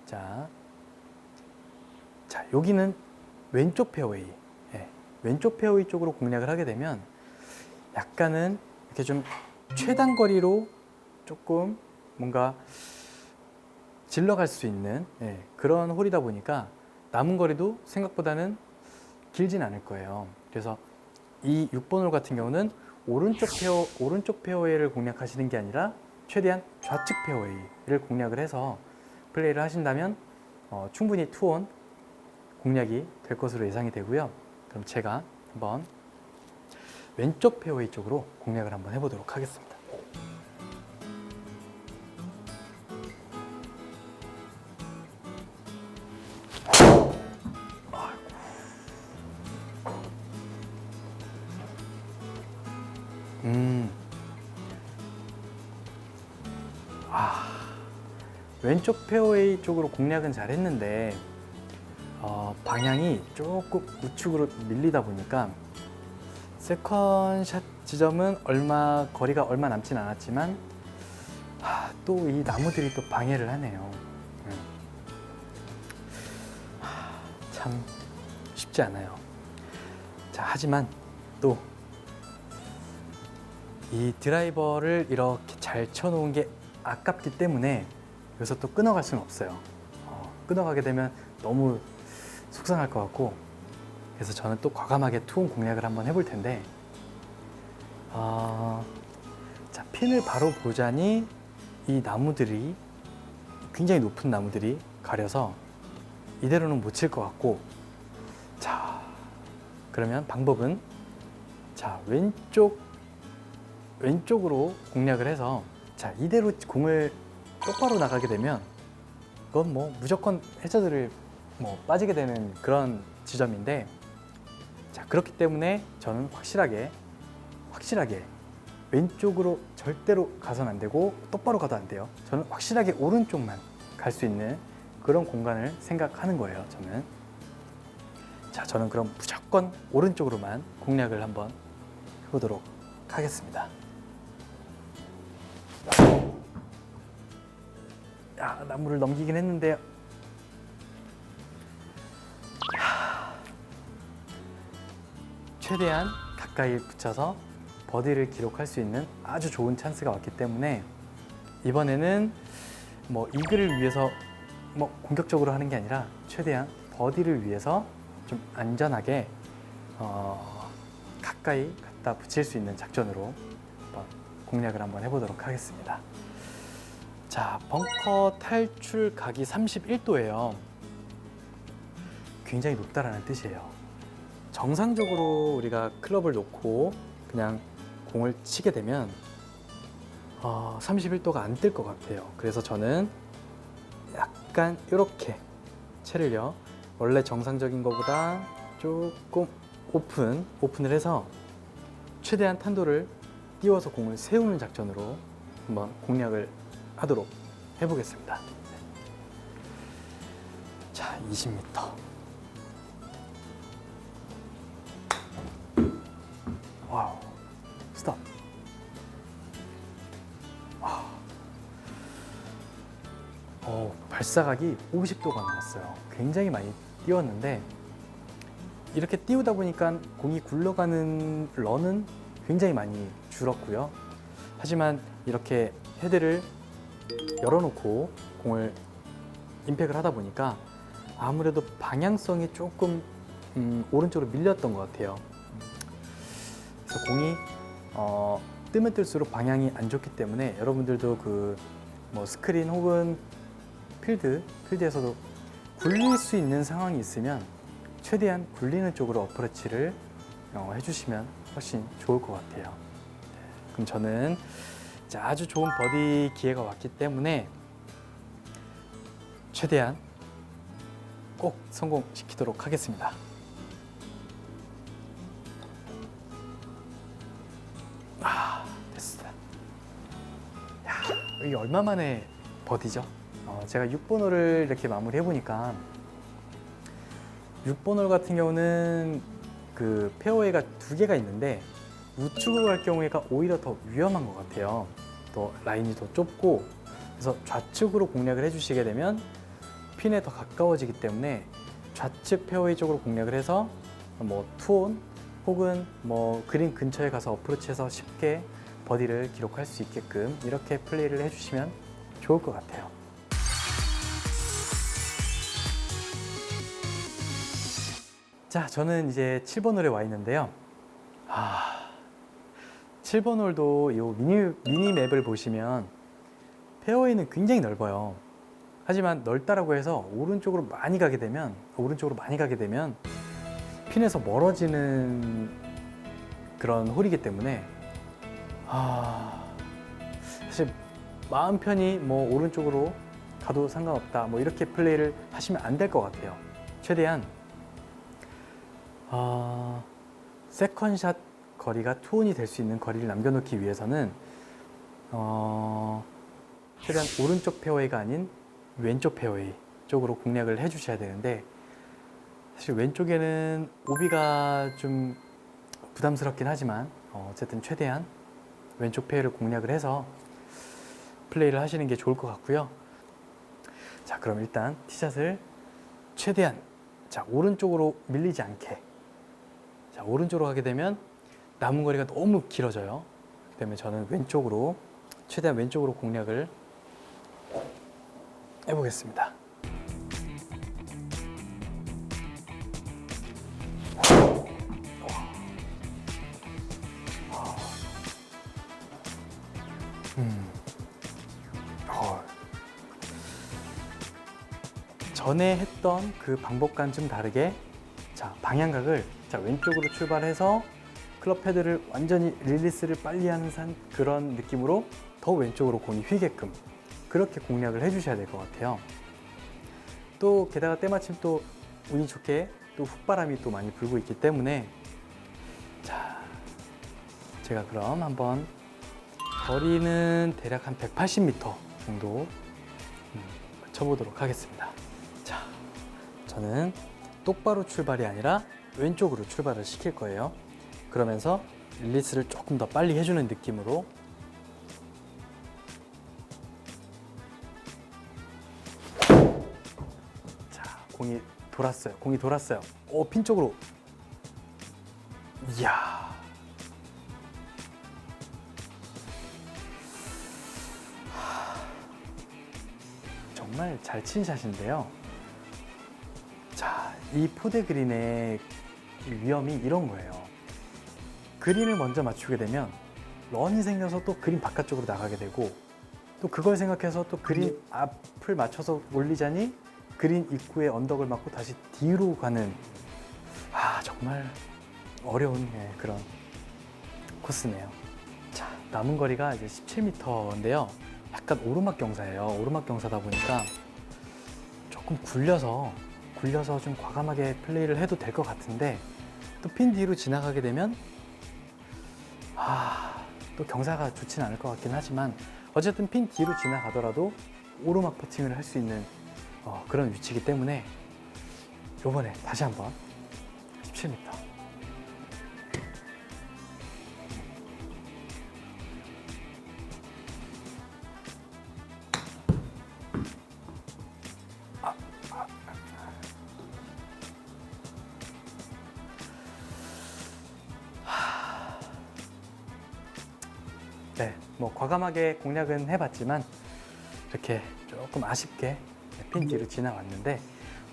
자, 여기는 왼쪽 페어웨이. 예, 왼쪽 페어웨이 쪽으로 공략을 하게 되면 약간은 이렇게 좀 최단 거리로 조금 뭔가 질러갈 수 있는 그런 홀이다 보니까 남은 거리도 생각보다는 길진 않을 거예요. 그래서 이 6번 홀 같은 경우는 오른쪽 페어웨이를 공략하시는 게 아니라 최대한 좌측 페어웨이를 공략을 해서 플레이를 하신다면 충분히 투온 공략이 될 것으로 예상이 되고요. 그럼 제가 한번 왼쪽 페어웨이 쪽으로 공략을 한번 해보도록 하겠습니다. 왼쪽 페어웨이 쪽으로 공략은 잘 했는데 방향이 조금 우측으로 밀리다 보니까 세컨샷 지점은 거리가 얼마 남진 않았지만 또 이 나무들이 또 방해를 하네요. 참 쉽지 않아요. 자, 하지만 또 이 드라이버를 이렇게 잘 쳐놓은 게 아깝기 때문에 여기서 또 끊어갈 수는 없어요. 끊어가게 되면 너무 속상할 것 같고, 그래서 저는 또 과감하게 투혼 공략을 한번 해볼 텐데, 자, 핀을 바로 보자니 이 나무들이 굉장히 높은 나무들이 가려서 이대로는 못 칠 것 같고, 자, 그러면 방법은 자, 왼쪽으로 공략을 해서 자, 이대로 공을 똑바로 나가게 되면 그건 뭐 무조건 해저드를 뭐 빠지게 되는 그런 지점인데, 자, 그렇기 때문에 저는 확실하게 왼쪽으로 절대로 가선 안 되고 똑바로 가도 안 돼요. 저는 확실하게 오른쪽만 갈 수 있는 그런 공간을 생각하는 거예요, 저는. 자, 저는 그럼 무조건 오른쪽으로만 공략을 한번 해보도록 하겠습니다. 야, 나무를 넘기긴 했는데요. 최대한 가까이 붙여서 버디를 기록할 수 있는 아주 좋은 찬스가 왔기 때문에 이번에는 뭐 이글을 위해서 뭐 공격적으로 하는 게 아니라 최대한 버디를 위해서 좀 안전하게 가까이 갖다 붙일 수 있는 작전으로 한번 공략을 한번 해보도록 하겠습니다. 자, 벙커 탈출 각이 31도예요. 굉장히 높다라는 뜻이에요. 정상적으로 우리가 클럽을 놓고 그냥 공을 치게 되면 31도가 안 뜰 것 같아요. 그래서 저는 약간 이렇게 채를요, 원래 정상적인 것보다 조금 오픈을 해서 최대한 탄도를 띄워서 공을 세우는 작전으로 한번 공략을 하도록 해보겠습니다. 자, 20m. 와우. 스톱. 와우. 발사각이 50도가 나왔어요. 굉장히 많이 띄웠는데 이렇게 띄우다 보니까 공이 굴러가는 런은 굉장히 많이 줄었고요. 하지만 이렇게 헤드를 열어놓고 공을 임팩을 하다 보니까 아무래도 방향성이 조금 오른쪽으로 밀렸던 것 같아요. 그래서 공이 뜨면 뜰수록 방향이 안 좋기 때문에 여러분들도 그 뭐 스크린 혹은 필드에서도 굴릴 수 있는 상황이 있으면 최대한 굴리는 쪽으로 어프로치를 해주시면 훨씬 좋을 것 같아요. 그럼 저는 이제 아주 좋은 버디 기회가 왔기 때문에 최대한 꼭 성공시키도록 하겠습니다. 됐어. 야, 이게 얼마 만에 버디죠? 제가 6번 홀을 이렇게 마무리해 보니까 6번 홀 같은 경우는 그 페어웨이가 2개가 있는데 우측으로 갈 경우에가 오히려 더 위험한 것 같아요. 또 라인이 더 좁고, 그래서 좌측으로 공략을 해주시게 되면 핀에 더 가까워지기 때문에 좌측 페어웨이 쪽으로 공략을 해서 뭐 투온 혹은 뭐 그린 근처에 가서 어프로치해서 쉽게 버디를 기록할 수 있게끔 이렇게 플레이를 해주시면 좋을 것 같아요. 자, 저는 이제 7번 홀에 와 있는데요. 7번 홀도 이 미니 맵을 보시면 페어웨이는 굉장히 넓어요. 하지만 넓다라고 해서 오른쪽으로 많이 가게 되면 핀에서 멀어지는 그런 홀이기 때문에 사실 마음 편히 뭐 오른쪽으로 가도 상관없다 뭐 이렇게 플레이를 하시면 안 될 것 같아요. 최대한 세컨샷 거리가 투혼이 될 수 있는 거리를 남겨놓기 위해서는 최대한 오른쪽 페어웨이가 아닌 왼쪽 페어웨이 쪽으로 공략을 해주셔야 되는데, 사실 왼쪽에는 오비가 좀 부담스럽긴 하지만 어쨌든 최대한 왼쪽 페어를 공략을 해서 플레이를 하시는 게 좋을 것 같고요. 자, 그럼 일단 티샷을 최대한 오른쪽으로 밀리지 않게, 오른쪽으로 가게 되면 남은 거리가 너무 길어져요. 그렇기 때문에 저는 왼쪽으로 최대한 왼쪽으로 공략을 해보겠습니다. 전에 했던 그 방법과는 좀 다르게 방향각을 왼쪽으로 출발해서 클럽 헤드를 완전히 릴리스를 빨리 하는 그런 느낌으로 더 왼쪽으로 공이 휘게끔 그렇게 공략을 해주셔야 될 것 같아요. 또 게다가 때마침 또 운이 좋게 또 훅바람이 또 많이 불고 있기 때문에 제가 그럼 한번 거리는 대략 한 180m 정도 쳐보도록 하겠습니다. 저는 똑바로 출발이 아니라 왼쪽으로 출발을 시킬 거예요. 그러면서 릴리스를 조금 더 빨리 해주는 느낌으로 공이 돌았어요. 핀 쪽으로. 이야. 정말 잘 친 샷인데요. 이 포대 그린의 위험이 이런 거예요. 그린을 먼저 맞추게 되면 런이 생겨서 또 그린 바깥쪽으로 나가게 되고, 또 그걸 생각해서 또 그린 앞을 맞춰서 올리자니 그린 입구에 언덕을 맞고 다시 뒤로 가는 정말 어려운 그런 코스네요. 남은 거리가 이제 17m인데요. 약간 오르막 경사예요. 오르막 경사다 보니까 조금 굴려서 좀 과감하게 플레이를 해도 될 것 같은데, 또 핀 뒤로 지나가게 되면 또 경사가 좋진 않을 것 같긴 하지만 어쨌든 핀 뒤로 지나가더라도 오르막 퍼팅을 할 수 있는 그런 위치이기 때문에 이번에 다시 한번 17m. 네, 뭐 과감하게 공략은 해봤지만 이렇게 조금 아쉽게 핀 뒤로 지나왔는데,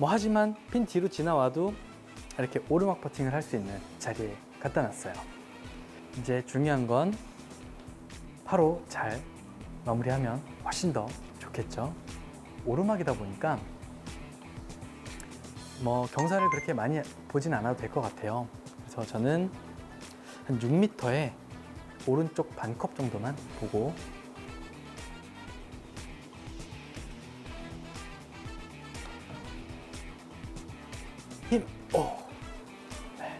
하지만 핀 뒤로 지나와도 이렇게 오르막 퍼팅을 할 수 있는 자리에 갖다 놨어요. 이제 중요한 건 파로 잘 마무리하면 훨씬 더 좋겠죠. 오르막이다 보니까 경사를 그렇게 많이 보진 않아도 될 것 같아요. 그래서 저는 한 6m에 오른쪽 반컵 정도만 보고 힘! 오! 네.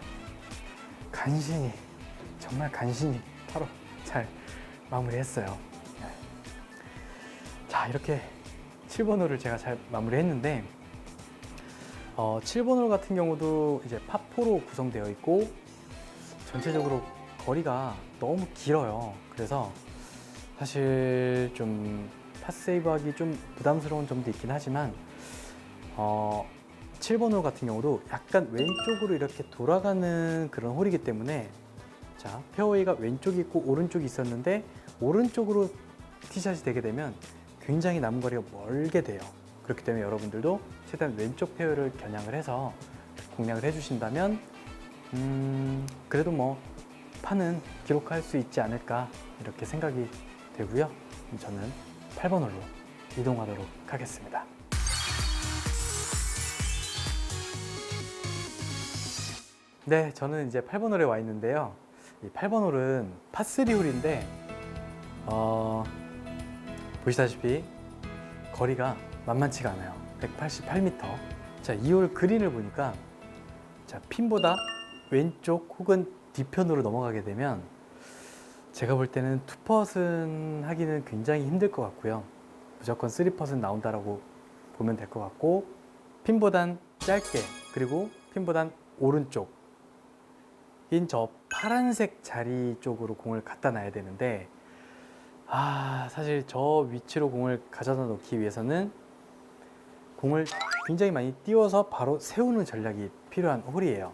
간신히, 정말 간신히 바로 잘 마무리했어요. 네. 자, 이렇게 7번 홀을 제가 잘 마무리했는데 7번 홀 같은 경우도 이제 파4로 구성되어 있고 전체적으로 거리가 너무 길어요. 그래서 사실 좀 팟세이브 하기 좀 부담스러운 점도 있긴 하지만 7번 홀 같은 경우도 약간 왼쪽으로 이렇게 돌아가는 그런 홀이기 때문에 자, 페어웨이가 왼쪽이 있고 오른쪽이 있었는데 오른쪽으로 티샷이 되게 되면 굉장히 남은 거리가 멀게 돼요. 그렇기 때문에 여러분들도 최대한 왼쪽 페어를 겨냥을 해서 공략을 해주신다면 그래도 뭐 파는 기록할 수 있지 않을까 이렇게 생각이 되고요. 저는 8번 홀로 이동하도록 하겠습니다. 네, 저는 이제 8번 홀에 와 있는데요. 이 8번 홀은 파3 홀인데 보시다시피 거리가 만만치가 않아요. 188m. 자, 이 홀 그린을 보니까 자, 핀보다 왼쪽 혹은 뒤편으로 넘어가게 되면 제가 볼 때는 투퍼슨 하기는 굉장히 힘들 것 같고요. 무조건 3퍼슨 나온다라고 보면 될 것 같고 핀보단 짧게 그리고 핀보단 오른쪽인 저 파란색 자리 쪽으로 공을 갖다 놔야 되는데 사실 저 위치로 공을 가져다 놓기 위해서는 공을 굉장히 많이 띄워서 바로 세우는 전략이 필요한 홀이에요.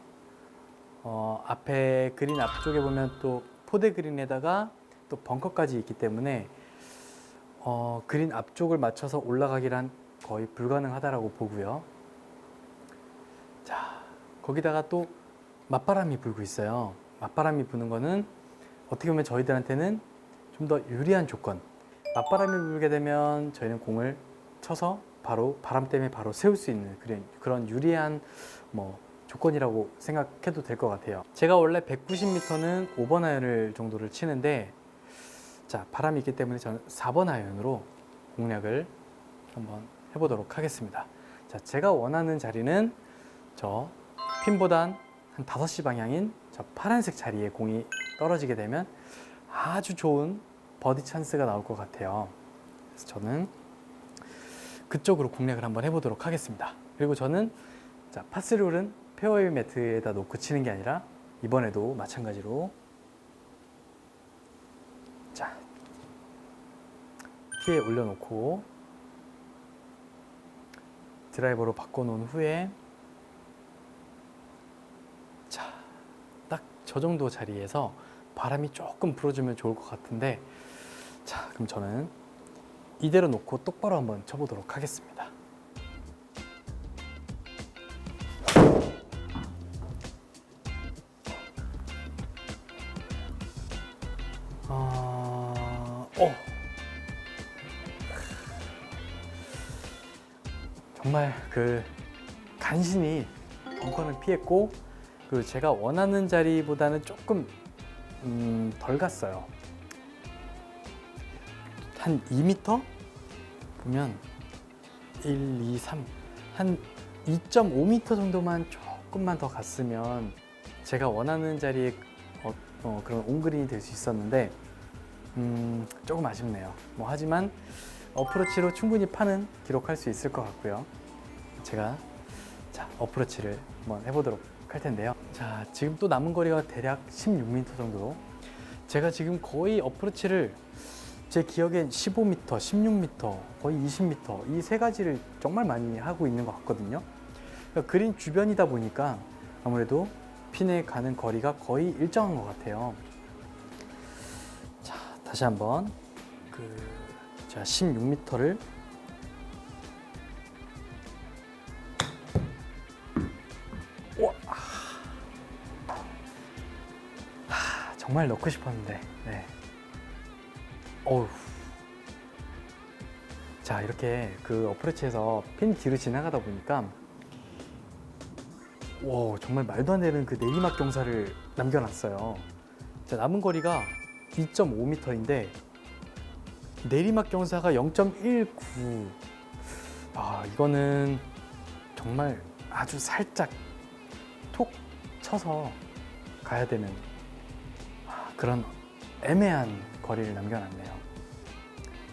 앞에 그린 앞쪽에 보면 또 포대 그린에다가 또 벙커까지 있기 때문에 그린 앞쪽을 맞춰서 올라가기란 거의 불가능하다라고 보고요. 자, 거기다가 또 맞바람이 불고 있어요. 맞바람이 부는 거는 어떻게 보면 저희들한테는 좀 더 유리한 조건. 맞바람이 불게 되면 저희는 공을 쳐서 바로 바람 때문에 바로 세울 수 있는 그런 유리한 조건이라고 생각해도 될 것 같아요. 제가 원래 190m는 5번 아이언을 정도를 치는데 자, 바람이 있기 때문에 저는 4번 아이언으로 공략을 한번 해보도록 하겠습니다. 자, 제가 원하는 자리는 저 핀보단 한 5시 방향인 저 파란색 자리에 공이 떨어지게 되면 아주 좋은 버디 찬스가 나올 것 같아요. 그래서 저는 그쪽으로 공략을 한번 해보도록 하겠습니다. 그리고 저는 자, 파3홀은 페어웨이 매트에다 놓고 치는 게 아니라 이번에도 마찬가지로 자, 티에 올려놓고 드라이버로 바꿔놓은 후에 자, 딱 저 정도 자리에서 바람이 조금 불어주면 좋을 것 같은데 자, 그럼 저는 이대로 놓고 똑바로 한번 쳐보도록 하겠습니다. 정말 간신히 벙커는 피했고 그리고 제가 원하는 자리보다는 조금 덜 갔어요. 한 2m? 보면 1, 2, 3, 한 2.5m 정도만 조금만 더 갔으면 제가 원하는 자리에 그런 온그린이 될 수 있었는데 조금 아쉽네요. 하지만 어프로치로 충분히 파는 기록할 수 있을 것 같고요. 제가 자, 어프로치를 한번 해보도록 할 텐데요. 자, 지금 또 남은 거리가 대략 16m 정도. 제가 지금 거의 어프로치를 제 기억엔 15m, 16m, 거의 20m 이 세 가지를 정말 많이 하고 있는 것 같거든요. 그러니까 그린 주변이다 보니까 아무래도 핀에 가는 거리가 거의 일정한 것 같아요. 자, 다시 한번 자, 16m를 정말 넣고 싶었는데 네. 어우. 자, 이렇게 어프로치에서 핀 뒤로 지나가다 보니까 와, 정말 말도 안 되는 내리막 경사를 남겨놨어요. 자, 남은 거리가 2.5m인데 내리막 경사가 0.19. 이거는 정말 아주 살짝 톡 쳐서 가야 되는 그런 애매한 거리를 남겨놨네요.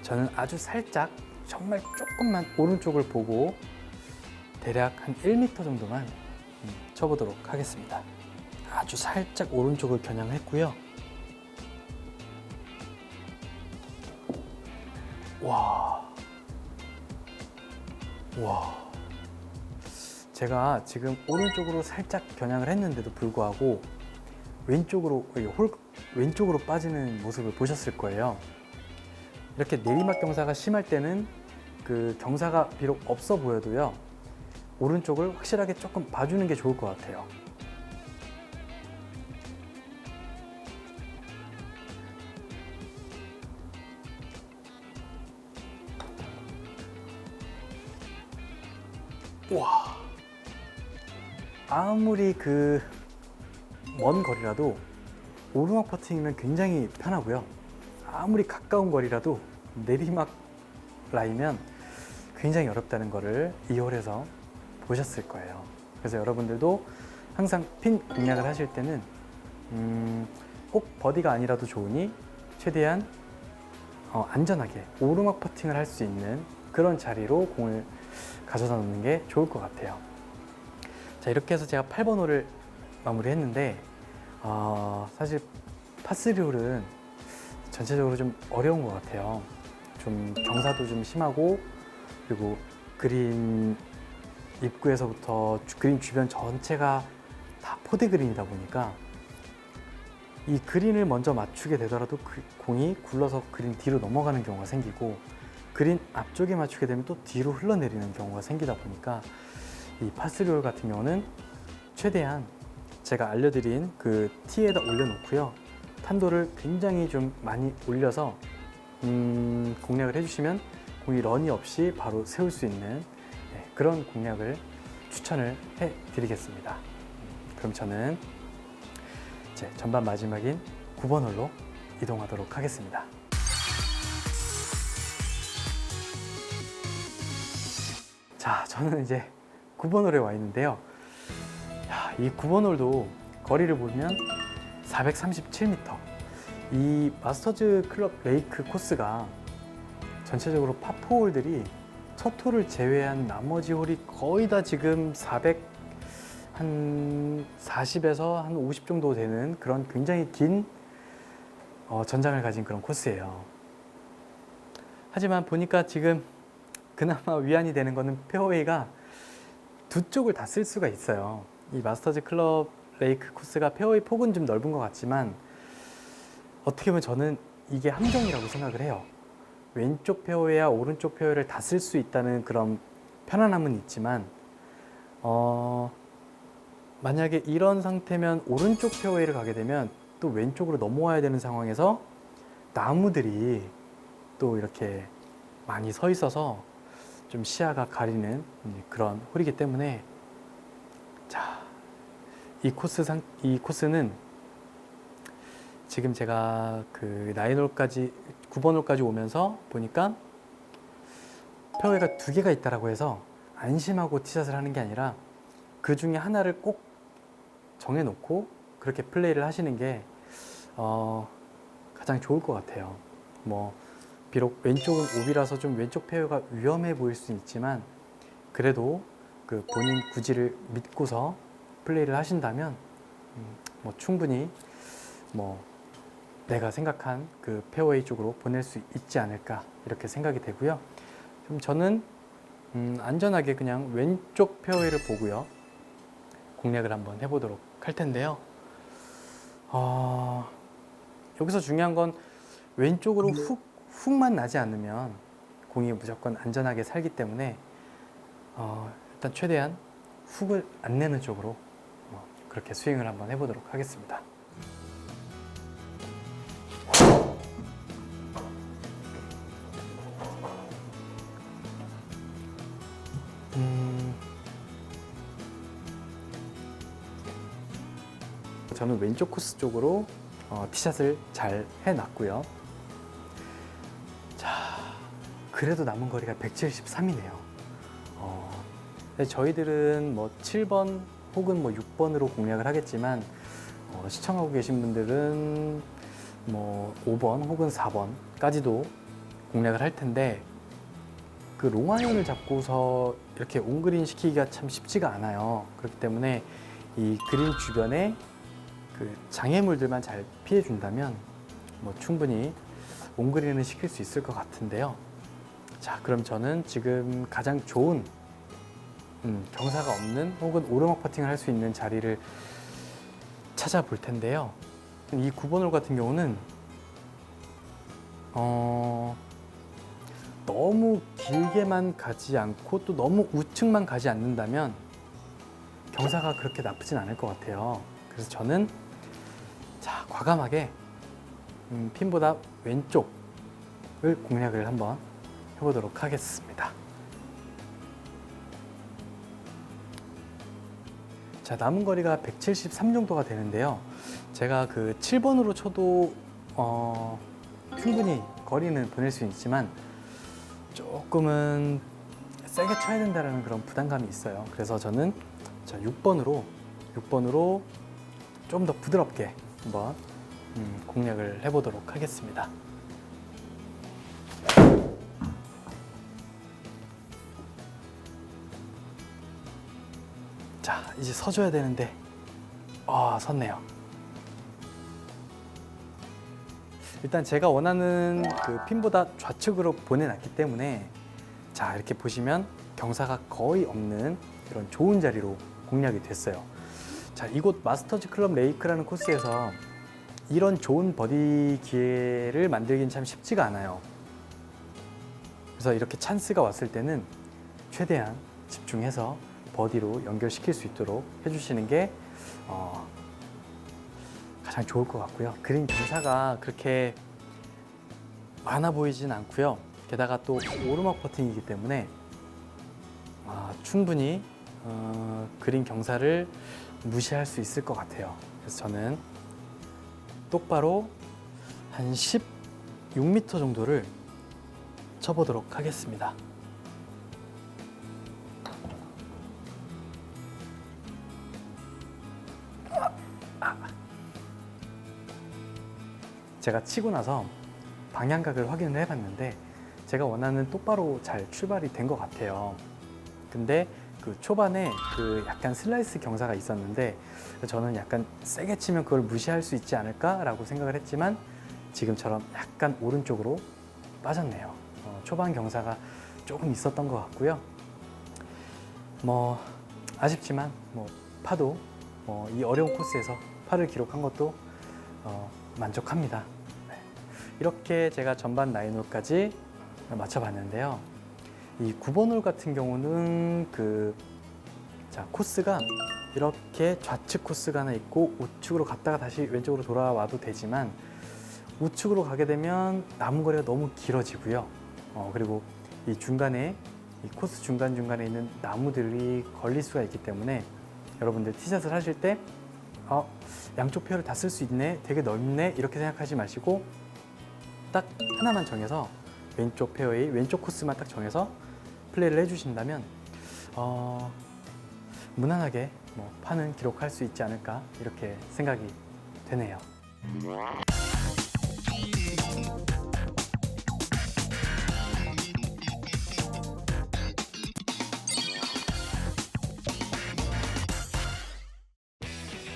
저는 아주 살짝, 정말 조금만 오른쪽을 보고 대략 한 1m 정도만 쳐보도록 하겠습니다. 아주 살짝 오른쪽을 겨냥했고요. 와. 제가 지금 오른쪽으로 살짝 겨냥을 했는데도 불구하고 왼쪽으로 빠지는 모습을 보셨을 거예요. 이렇게 내리막 경사가 심할 때는 그 경사가 비록 없어 보여도요, 오른쪽을 확실하게 조금 봐주는 게 좋을 것 같아요. 와, 아무리 그 먼 거리라도 오르막 퍼팅이면 굉장히 편하고요. 아무리 가까운 거리라도 내리막 라이면 굉장히 어렵다는 거를 2홀에서 보셨을 거예요. 그래서 여러분들도 항상 핀 공략을 하실 때는 꼭 버디가 아니라도 좋으니 최대한 안전하게 오르막 퍼팅을 할 수 있는 그런 자리로 공을 가져다 놓는 게 좋을 것 같아요. 자, 이렇게 해서 제가 8번 홀을 마무리했는데 사실 파3홀은 전체적으로 좀 어려운 것 같아요. 좀 경사도 좀 심하고, 그리고 그린 입구에서부터 그린 주변 전체가 다 포드 그린이다 보니까 이 그린을 먼저 맞추게 되더라도 그 공이 굴러서 그린 뒤로 넘어가는 경우가 생기고, 그린 앞쪽에 맞추게 되면 또 뒤로 흘러내리는 경우가 생기다 보니까 이 파3홀 같은 경우는 최대한 제가 알려드린 그 티에다 올려놓고요, 탄도를 굉장히 좀 많이 올려서 공략을 해주시면 공이 런이 없이 바로 세울 수 있는 그런 공략을 추천을 해드리겠습니다. 그럼 저는 이제 전반 마지막인 9번 홀로 이동하도록 하겠습니다. 자, 저는 이제 9번 홀에 와 있는데요. 이 9번 홀도 거리를 보면 437m. 이 마스터즈 클럽 레이크 코스가 전체적으로 파4 홀들이 첫 홀을 제외한 나머지 홀이 거의 다 지금 한 40에서 한 50 정도 되는 그런 굉장히 긴 전장을 가진 그런 코스예요. 하지만 보니까 지금 그나마 위안이 되는 거는 페어웨이가 두 쪽을 다 쓸 수가 있어요. 이 마스터즈 클럽 레이크 코스가 페어웨이 폭은 좀 넓은 것 같지만 어떻게 보면 저는 이게 함정이라고 생각을 해요. 왼쪽 페어웨이와 오른쪽 페어웨이를 다 쓸 수 있다는 그런 편안함은 있지만 만약에 이런 상태면 오른쪽 페어웨이를 가게 되면 또 왼쪽으로 넘어와야 되는 상황에서 나무들이 또 이렇게 많이 서 있어서 좀 시야가 가리는 그런 홀이기 때문에, 자, 이 코스는 지금 제가 그 9번 홀까지 오면서 보니까 페어웨이가 두 개가 있다라고 해서 안심하고 티샷을 하는 게 아니라 그 중에 하나를 꼭 정해놓고 그렇게 플레이를 하시는 게 가장 좋을 것 같아요. 비록 왼쪽은 오비라서 좀 왼쪽 페어가 위험해 보일 수 있지만 그래도 그 본인 구질을 믿고서 플레이를 하신다면 충분히 내가 생각한 그 페어웨이 쪽으로 보낼 수 있지 않을까 이렇게 생각이 되고요. 그럼 저는 안전하게 그냥 왼쪽 페어웨이를 보고요, 공략을 한번 해보도록 할 텐데요. 여기서 중요한 건 왼쪽으로 훅만 나지 않으면 공이 무조건 안전하게 살기 때문에 일단 최대한 훅을 안 내는 쪽으로 그렇게 스윙을 한번 해보도록 하겠습니다. 저는 왼쪽 코스 쪽으로 티샷을 잘 해놨고요. 자, 그래도 남은 거리가 173이네요. 저희들은 뭐 7번 혹은 뭐 6번으로 공략을 하겠지만 시청하고 계신 분들은 뭐 5번 혹은 4번까지도 공략을 할 텐데 그 롱아이언을 잡고서 이렇게 온그린 시키기가 참 쉽지가 않아요. 그렇기 때문에 이 그린 주변에 그 장애물들만 잘 피해 준다면 뭐 충분히 온그린을 시킬 수 있을 것 같은데요. 자, 그럼 저는 지금 가장 좋은 경사가 없는 혹은 오르막 퍼팅을 할 수 있는 자리를 찾아볼 텐데요. 이 9번 홀 같은 경우는 너무 길게만 가지 않고 또 너무 우측만 가지 않는다면 경사가 그렇게 나쁘진 않을 것 같아요. 그래서 저는 자, 과감하게 핀보다 왼쪽을 공략을 한번 해보도록 하겠습니다. 자, 남은 거리가 173 정도가 되는데요. 제가 그 7번으로 쳐도 충분히 거리는 보낼 수 있지만 조금은 세게 쳐야 된다는 그런 부담감이 있어요. 그래서 저는 자, 6번으로 좀 더 부드럽게 한번 공략을 해보도록 하겠습니다. 자, 이제 서줘야 되는데 섰네요. 일단 제가 원하는 그 핀보다 좌측으로 보내놨기 때문에 자, 이렇게 보시면 경사가 거의 없는 이런 좋은 자리로 공략이 됐어요. 자, 이곳 마스터즈 클럽 레이크라는 코스에서 이런 좋은 버디 기회를 만들긴 참 쉽지가 않아요. 그래서 이렇게 찬스가 왔을 때는 최대한 집중해서 버디로 연결시킬 수 있도록 해주시는 게 가장 좋을 것 같고요. 그린 경사가 그렇게 많아 보이진 않고요. 게다가 또 오르막 퍼팅이기 때문에 충분히 그린 경사를 무시할 수 있을 것 같아요. 그래서 저는 똑바로 한 16m 정도를 쳐보도록 하겠습니다. 제가 치고 나서 방향각을 확인을 해봤는데 제가 원하는 똑바로 잘 출발이 된 것 같아요. 근데 그 초반에 그 약간 슬라이스 경사가 있었는데 저는 약간 세게 치면 그걸 무시할 수 있지 않을까라고 생각을 했지만 지금처럼 약간 오른쪽으로 빠졌네요. 초반 경사가 조금 있었던 것 같고요. 뭐 아쉽지만 파도 이 어려운 코스에서 파를 기록한 것도 만족합니다. 이렇게 제가 전반 9홀까지 맞춰봤는데요. 이 9번 홀 같은 경우는 코스가 이렇게 좌측 코스가 하나 있고 우측으로 갔다가 다시 왼쪽으로 돌아와도 되지만 우측으로 가게 되면 남은 거리가 너무 길어지고요. 그리고 이 중간에 이 코스 중간중간에 있는 나무들이 걸릴 수가 있기 때문에 여러분들 티샷을 하실 때 양쪽 페어를 다 쓸 수 있네, 되게 넓네 이렇게 생각하지 마시고 딱 하나만 정해서 왼쪽 페어의 왼쪽 코스만 딱 정해서 플레이를 해주신다면 무난하게 파는 기록할 수 있지 않을까 이렇게 생각이 되네요.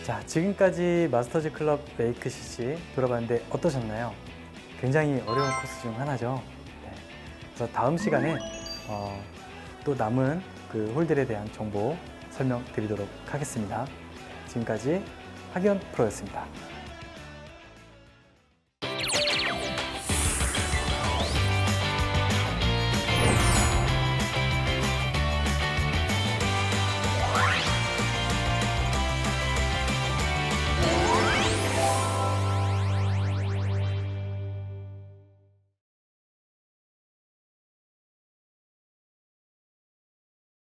자, 지금까지 마스터즈 클럽 레이크 CC 돌아봤는데 어떠셨나요? 굉장히 어려운 코스 중 하나죠. 네. 그래서 다음 시간에 또 남은 그 홀들에 대한 정보 설명드리도록 하겠습니다. 지금까지 하기원 프로였습니다.